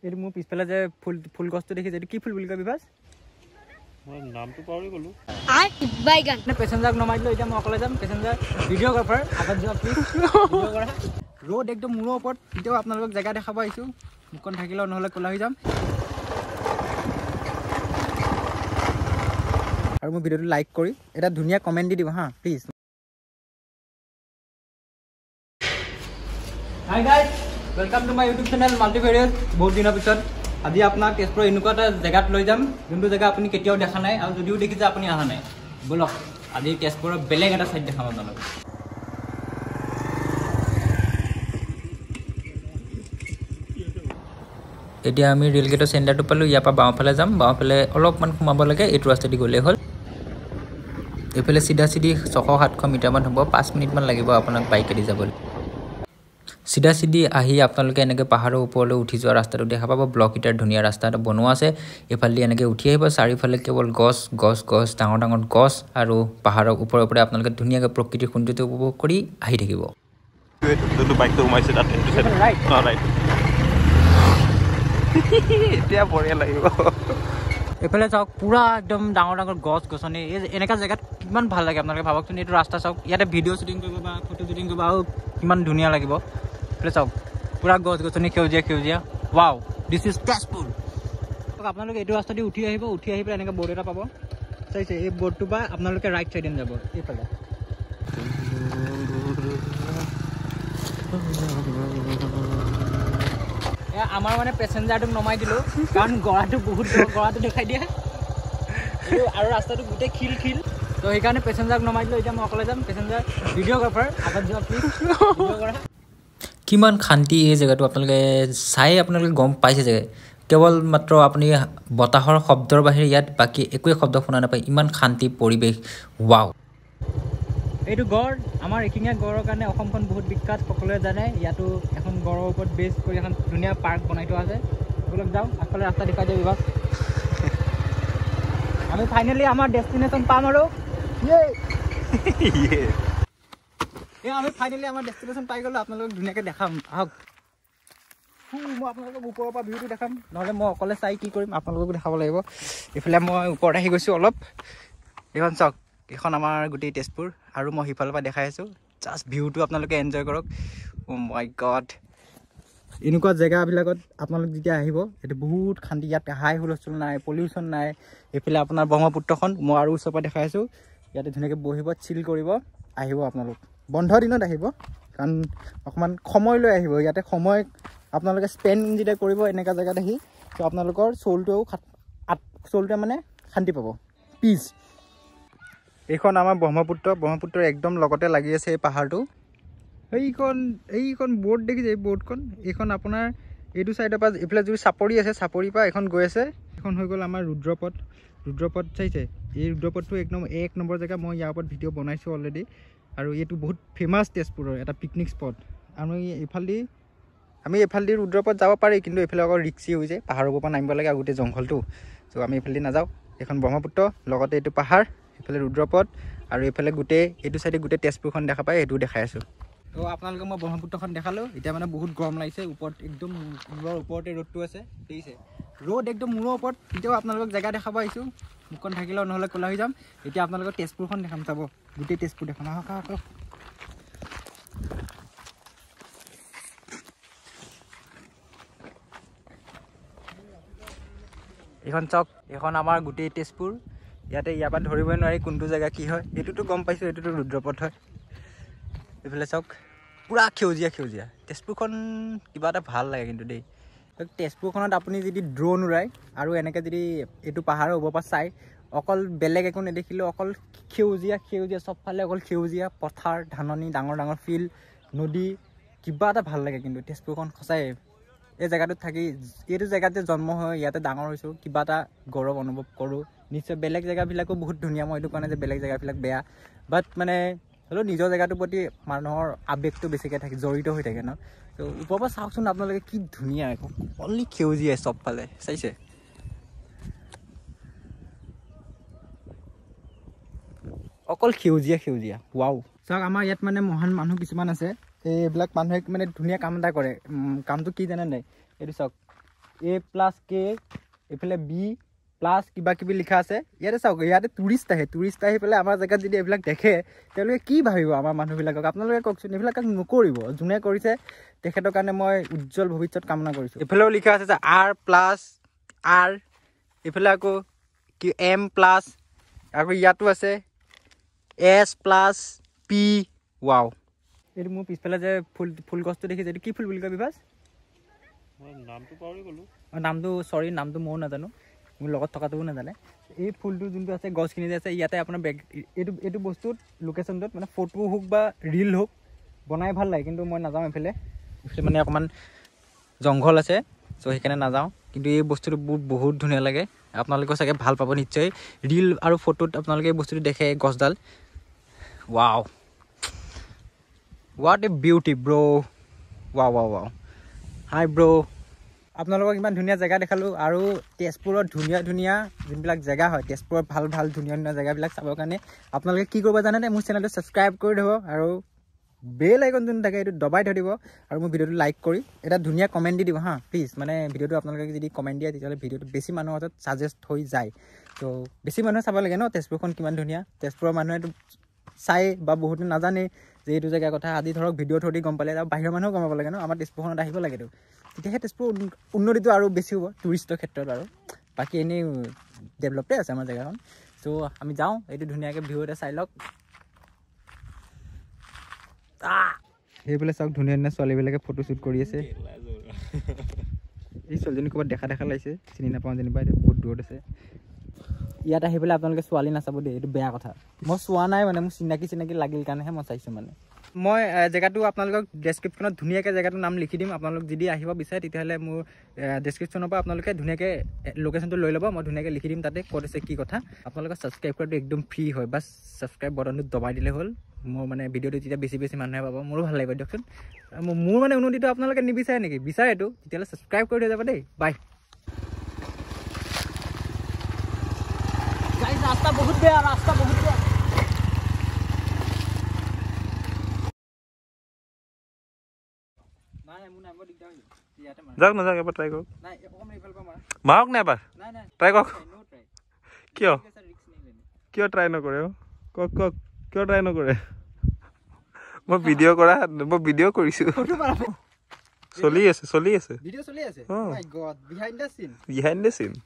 এইটো মোৰ পিছফালে যে ফুল গছটো দেখিছে, এইটো কি ফুল বুলি কয় বিভাস? মই নামটো পাহৰি গ'লো। পেচেঞ্জাৰক নমাই দিলোঁ, এতিয়া মই অকলে যাম। পেচেঞ্জাৰ ভিডিঅ'গ্ৰাফাৰ আগত যোৱা প্লিজ, ভিডিঅ' কৰা। ৰ'দ একদম মূৰৰ ওপৰত, এতিয়াও আপোনালোকক জেগা দেখাব আহিছোঁ। মুখখন থাকিলেও নহ'লে ক'লা হৈ যাম। আৰু মোৰ ভিডিঅ'টো লাইক কৰি এটা ধুনীয়া কমেণ্ট দি দিব হা please. Hi guys, welcome to my YouTube channel Multivarious. বহুত দিনৰ পিছত আজি আপোনাক তেজপুৰৰ এনেকুৱা এটা জেগাত লৈ যাম যোনটো জেগা আপুনি কেতিয়াও দেখা নাই, আৰু যদিও দেখিছে আপুনি অহা নাই। ব'লক আজি তেজপুৰৰ বেলেগ এটা ছাইড দেখাম আপোনালোকক। এতিয়া আমি ৰেল গেটৰ চেণ্টাৰটো পালোঁ। ইয়াৰ পৰা বাওঁফালে যাম, বাওঁফালে অলপমান সোমাব লাগে, এইটো ৰাস্তাদি গ'লেই হ'ল। এইফালে চিধা 600-700 মিটাৰমান হ'ব, 5 মিনিটমান লাগিব আপোনাক বাইকেদি যাবলৈ। চিধা আহি আপোনালোকে এনেকৈ পাহাৰৰ ওপৰলৈ উঠি যোৱা ৰাস্তাটো দেখা পাব। ব্লক ইটাৰ ধুনীয়া ৰাস্তা এটা বনোৱা আছে। এইফালেদি এনেকৈ উঠি আহিব, চাৰিওফালে কেৱল গছ, ডাঙৰ ডাঙৰ গছ, আৰু পাহাৰৰ ওপৰে ওপৰে আপোনালোকে ধুনীয়াকৈ প্ৰকৃতিৰ সৌন্দৰ্য উপভোগ কৰি আহি থাকিব। এতিয়া বঢ়িয়া লাগিব। এইফালে চাওক, পুৰা একদম ডাঙৰ ডাঙৰ গছ গছনি। এনেকুৱা জেগাত কিমান ভাল লাগে আপোনালোকে ভাবকচোন। এইটো ৰাস্তা চাওক, ইয়াতে ভিডিঅ' শ্বুটিং কৰিব বা ফটো শ্বুটিং কৰিব আৰু কিমান ধুনীয়া লাগিব। এইফালে চাওক, পুৰা গছ গছনি, সেউজীয়া। Wow, this is Tezpur. আপোনালোকে এইটো ৰাস্তা দি উঠি আহিব, উঠি আহি পেলাই এনেকৈ বৰ্ড এটা পাব। চাইছে, এই বৰ্ডটো পৰা আপোনালোকে ৰাইট চাইডে যাব। এইফালে আমাৰ মানে পেচেঞ্জাৰটোক নমাই দিলোঁ, কাৰণ গৰাটো বহুত গৰাটো দেখাই দিয়ে আৰু ৰাস্তাটো গোটেই খিল। তো সেইকাৰণে পেচেঞ্জাৰক নমাই দিলোঁ। এতিয়া মই অকলে যাম। পেচেঞ্জাৰ ভিডিঅ'গ্ৰাফাৰ আগত যোৱা প্লিজ, ভিডিঅ' কৰা। কিমান শান্তি এই জেগাটো আপোনালোকে চাই আপোনালোকে গম পাইছে যে কেৱল মাত্ৰ আপুনি বতাহৰ শব্দৰ বাহিৰে ইয়াত বাকী একোৱে শব্দ শুনা নাপায়। ইমান শান্তি পৰিৱেশ। ৱাও, এইটো গড়, আমাৰ এশিঙীয়া গড়ৰ কাৰণে অসমখন বহুত বিখ্যাত, সকলোৱে জানে। ইয়াতো এখন গড়ৰ ওপৰত বেছ কৰি এখন ধুনীয়া পাৰ্ক বনাই থোৱা আছে। সকলোক যাওঁ, আগফালে ৰাস্তা দেখুৱাই দিয়ে বিভাগ। আমি ফাইনেলি আমাৰ ডেষ্টিনেশ্যন পাম আৰু আমি ফাইনেলি আমাৰ ডেষ্টিনেশ্যন পাই গ'লোঁ। আপোনালোকক ধুনীয়াকৈ দেখাম, আহক। মই আপোনালোকক ওপৰৰ পৰা ভিউটো দেখাম, নহ'লে মই অকলে চাই কি কৰিম, আপোনালোককো দেখাব লাগিব। এইফালে মই ওপৰত আহি গৈছোঁ অলপ। এইখন চাওক, এইখন আমাৰ গোটেই তেজপুৰ, আৰু মই সিফালৰ পৰা দেখাই আছোঁ। জাষ্ট ভিউটো আপোনালোকে এনজয় কৰক। অ' মাই গড, এনেকুৱা জেগাবিলাকত আপোনালোক যেতিয়া আহিব, এইটো বহুত শান্তি। ইয়াত হাই হুলস্থুল নাই, পলিউশ্যন নাই। এইফালে আপোনাৰ ব্ৰহ্মপুত্ৰখন মই আৰু ওচৰৰ পৰা দেখাই আছোঁ। ইয়াতে ধুনীয়াকৈ বহিব, চিল কৰিব। আহিব আপোনালোক বন্ধ দিনত আহিব, কাৰণ অকণমান সময় লৈ আহিব। ইয়াতে সময় আপোনালোকে স্পেণ্ড যেতিয়া কৰিব এনেকুৱা জেগাত আহি, তো আপোনালোকৰ চৌলটোৱে মানে শান্তি পাব, পিচ। এইখন আমাৰ ব্ৰহ্মপুত্ৰৰ একদম লগতে লাগি আছে এই পাহাৰটো। এইখন বৰ্ড দেখিছে, এই বৰ্ডখন, এইখন আপোনাৰ এইটো ছাইডৰ পৰা এইফালে যদি চাপৰি আছে, চাপৰিৰ পৰা এইখন গৈ আছে। এইখন হৈ গ'ল আমাৰ ৰুদ্ৰপথ চাইছে। এই ৰুদ্ৰপথটো একদম 1 নম্বৰ জেগা। মই ইয়াৰ ওপৰত ভিডিঅ' বনাইছোঁ অলৰেডি, আৰু এইটো বহুত ফেমাছ তেজপুৰৰ এটা পিকনিক স্পট। আমি এইফালেদি ৰুদ্ৰপথ যাব পাৰি, কিন্তু এইফালে আকৌ ৰিক্সি হৈ যায়, পাহাৰৰ ওপৰৰ পৰা নামিব লাগে আৰু গোটেই জংঘলটো। চ' আমি এইফালেদি নাযাওঁ। এইখন ব্ৰহ্মপুত্ৰ, লগতে এইটো পাহাৰ, এইফালে ৰুদ্ৰপথ, আৰু এইফালে এইটো চাইডে গোটেই তেজপুৰখন দেখা পায়, সেইটোও দেখাই আছোঁ। তো আপোনালোকে মই ব্ৰহ্মপুত্ৰখন দেখালোঁ। এতিয়া মানে বহুত গৰম লাগিছে, ওপৰত একদম মূৰৰ ওপৰতে ৰ'দটো আছে, দেখিছে। ৰ'দ একদম মূৰৰ ওপৰত, এতিয়াও আপোনালোকক জেগা দেখাব আহিছোঁ। মুখখন থাকিলেও নহ'লে ক'লা হৈ যাম। এতিয়া আপোনালোকক তেজপুৰখন দেখাম, চাব, গোটেই তেজপুৰ দেখাম। আহক। এইখন চাওক, এইখন আমাৰ গোটেই তেজপুৰ। ইয়াৰ পৰা ধৰিবই নোৱাৰি কোনটো জেগা কি হয়। এইটোতো গম পাইছোঁ, এইটোতো ৰুদ্ৰপথ হয়। এইফালে চাওক, পুৰা সেউজীয়া। তেজপুৰখন কিবা এটা ভাল লাগে কিন্তু দেই। তেজপুৰখনত আপুনি যদি ড্ৰোন উৰায় আৰু এনেকৈ যদি এইটো পাহাৰৰ ওপৰৰ পৰা চাই, অকল বেলেগ একো নেদেখিলেও অকল সেউজীয়া চবফালে, অকল সেউজীয়া পথাৰ, ধাননি, ডাঙৰ ডাঙৰ ফিল্ড, নদী, কিবা এটা ভাল লাগে কিন্তু তেজপুৰখন সঁচাই। এই জেগাটোত থাকি, এইটো জেগাত যে জন্ম হৈ ইয়াতে ডাঙৰ হৈছোঁ, কিবা এটা গৌৰৱ অনুভৱ কৰোঁ। নিশ্চয় বেলেগ জেগাবিলাকো বহুত ধুনীয়া, মই এইটো কাৰণে যে বেলেগ জেগাবিলাক বেয়া, বাট মানে হ'লেও নিজৰ জেগাটোৰ প্ৰতি মানুহৰ আৱেগটো বেছিকৈ থাকে, জড়িত হৈ থাকে ন। তো ওপৰৰ পৰা চাওকচোন আপোনালোকে, কি ধুনীয়া, অনলি সেউজীয়াই চবফালে, চাইছে। অকল সেউজীয়া। ৱাও, চাওক, আমাৰ ইয়াত মানে মহান মানুহ কিছুমান আছে। এইবিলাক মানুহে মানে ধুনীয়া কাম এটা কৰে। কামটো কি জানে নাই? এইটো চাওক, A+K এইফালে B প্লাছ কিবা কিবি লিখা আছে ইয়াতে চাওক ইয়াতে টুৰিষ্ট আহি পেলাই আমাৰ জেগাত যদি এইবিলাক দেখে তেওঁলোকে কি ভাবিব আমাৰ মানুহবিলাকক আপোনালোকে কওকচোন এইবিলাক নকৰিব যোনে কৰিছে তেখেতৰ কাৰণে মই উজ্জ্বল ভৱিষ্যত কামনা কৰিছোঁ এইফালেও লিখা আছে যে R+R এইফালে আকৌ কি M+ আকৌ ইয়াতো আছে S+P ৱাও এইটো মোৰ পিছফালে যে ফুল গছটো দেখিছে এইটো কি ফুল বুলি কয় বিভাস মই নামটো পাহৰি গ'লো নামটো ময়ো নাজানো মোৰ লগত থকাটোও নাজানে এই ফুলটো যোনটো আছে গছখিনি যে আছে ইয়াতে আপোনাৰ এইটো বস্তুত লোকেশ্যনটোত মানে ফটো হওক বা ৰিল হওক বনাই ভাল লাগে কিন্তু মই নাযাওঁ এইফালে মানে অকণমান জংঘল আছে চ' সেইকাৰণে নাযাওঁ কিন্তু এই বস্তুটো বহুত ধুনীয়া লাগে আপোনালোকেও চাগে ভাল পাব নিশ্চয় ৰিল আৰু ফটোত আপোনালোকে এই বস্তুটো দেখে গছডাল wow what a beauty bro' wow hi bro' আপোনালোকক ইমান ধুনীয়া জেগা দেখালোঁ আৰু তেজপুৰত ধুনীয়া যোনবিলাক জেগা হয় তেজপুৰত ভাল ধুনীয়া জেগাবিলাক চাবৰ কাৰণে আপোনালোকে কি কৰিব জানেনে মোৰ চেনেলটো ছাবস্ক্ৰাইব কৰি দিব আৰু বেল আইকন যোন থাকে এইটো দবাই থৈ দিব আৰু মোৰ ভিডিঅ'টো লাইক কৰি এটা ধুনীয়া কমেণ্ট দি দিব হা প্লিজ মানে ভিডিঅ'টো আপোনালোকে যদি কমেণ্ট দিয়ে তেতিয়াহ'লে ভিডিঅ'টো বেছি মানুহৰ হাতত ছাজেষ্ট হৈ যায় ত' বেছি মানুহে চাব লাগে ন তেজপুৰখন কিমান ধুনীয়া তেজপুৰৰ মানুহেতো চাই বা বহুতে নাজানে যে এইটো জেগাৰ কথা আজি ধৰক ভিডিঅ' থৈ দি গম পালে আৰু বাহিৰৰ মানুহেও গম পাব লাগে ন আমাৰ তেজপুৰখনত আহিব লাগেতো তেতিয়াহে তেজপুৰ উন্নতিটো আৰু বেছি হ'ব টুৰিষ্টৰ ক্ষেত্ৰত আৰু বাকী এনেই ডেভেলপে আছে আমাৰ জেগাখন চ' আমি যাওঁ এইটো ধুনীয়াকৈ ভিউ এটা চাই লওক সেইফালে চাওক ধুনীয়া ছোৱালীবিলাকে ফটো শ্বুট কৰি আছে এই ছোৱালীজনী ক'ৰবাত দেখা লাগিছে চিনি নাপাওঁ যেনিবা এতিয়া বহুত দূৰত আছে ইয়াত আহি পেলাই আপোনালোকে ছোৱালী নাচাব দেই এইটো বেয়া কথা মই চোৱা নাই মানে মোৰ চিনাকি লাগিল কাৰণেহে মই চাইছোঁ মানে মই জেগাটো আপোনালোকক ডেছক্ৰিপশ্যনত ধুনীয়াকৈ জেগাটোৰ নাম লিখি দিম আপোনালোক যদি আহিব বিচাৰে তেতিয়াহ'লে মোৰ ডেছক্ৰিপশ্যনৰ পৰা আপোনালোকে ধুনীয়াকৈ লোকেশ্যনটো লৈ ল'ব মই ধুনীয়াকৈ লিখি দিম তাতে ক'ত আছে কি কথা আপোনালোকে ছাবস্ক্ৰাইব কৰাটো একদম ফ্ৰী হয় বাছ ছাবস্ক্ৰাইব বাটনটো দবাই দিলে হ'ল মোৰ মানে ভিডিঅ'টো যেতিয়া বেছি মানুহে পাব মোৰো ভাল লাগিব দিয়কচোন মোৰ মানে উন্নতিটো আপোনালোকে নিবিচাৰে নেকি বিচাৰেতো তেতিয়াহ'লে ছাবস্ক্ৰাইব কৰি থৈ যাব দেই বাই ৰাস্তা বহুত বেয়া যাওক নাযাওক এবাৰ ট্ৰাই কৰক মাৰক নে এবাৰ ট্ৰাই কৰক কিয় ট্ৰাই নকৰে কওক কিয় ট্ৰাই নকৰে মই ভিডিঅ' কৰিছোঁ চলি আছে বিহাইণ্ড দ্য চিন